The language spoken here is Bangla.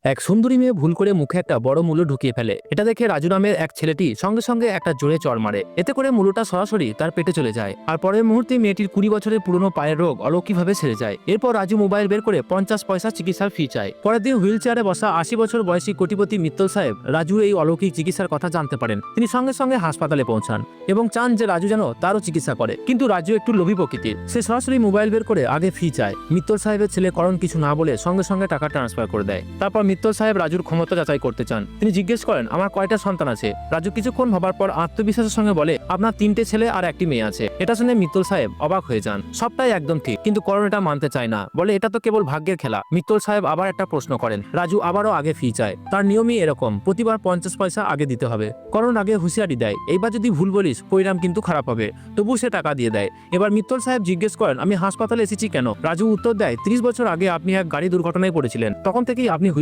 এক সুন্দরী মেয়ে ভুল করে মুখে একটা বড় মুলো ঢুকিয়ে ফেলে। এটা দেখে রাজু নামের এক ছেলেটি সঙ্গে সঙ্গে একটা জোরে চড় মারে। এতে করে মুলোটা সরাসরি তার পেটে চলে যায়। আর পরের মুহূর্তে মেয়েটির 20 বছরের পুরনো পায়ের রোগ অলৌকিকভাবে সেরে যায়। এরপর রাজু মোবাইল বের করে 50 পয়সা চিকিৎসার ফি চায়। পরের দিন হুইল চেয়ারে বসা 80 বছর বয়সী কোটিপতি মিত্তল সাহেব রাজুর এই অলৌকিক চিকিৎসার কথা জানতে পারেন। তিনি সঙ্গে সঙ্গে হাসপাতালে পৌঁছান এবং চান যে রাজু যেন তারও চিকিৎসা করে। কিন্তু রাজু একটু লোভী প্রকৃতির, সে সরাসরি মোবাইল বের করে আগে ফি চায়। মিত্তল সাহেবের ছেলে করণ কিছু না বলে সঙ্গে সঙ্গে টাকা ট্রান্সফার করে দেয়। তারপর মিত্তল সাহেব রাজুর ক্ষমতা যাচাই করতে চান। তিনি জিজ্ঞেস করেন, আমার কয়টা সন্তান আছে? রাজু কিছুক্ষণ ভাবার পর আত্মবিশ্বাসের সঙ্গে বলে, আপনার 3টে ছেলে আর 1টি মেয়ে আছে। এটা শুনে মিত্তল সাহেব অবাক হয়ে যান। সবটাই একদম ঠিক, কিন্তু করণ এটা মানতে চায় না, বলে এটা তো কেবল ভাগ্যের খেলা। মিত্তল সাহেব আবার একটা প্রশ্ন করেন। রাজু আবারও আগে ফি চায়। তার নিয়মই এরকম, প্রতিবার 50 পয়সা আগে দিতে হবে। করণ আগে হুঁশিয়ারি দেয়, এইবার যদি ভুল বলিস পরিণাম কিন্তু খারাপ হবে। তবু সে টাকা দিয়ে দেয়। এবার মিত্তল সাহেব জিজ্ঞেস করেন, আমি হাসপাতালে এসেছি কেন? রাজু উত্তর দেয়, 30 বছর আগে আপনি এক গাড়ি দুর্ঘটনায় পড়েছিলেন, তখন থেকেই আপনি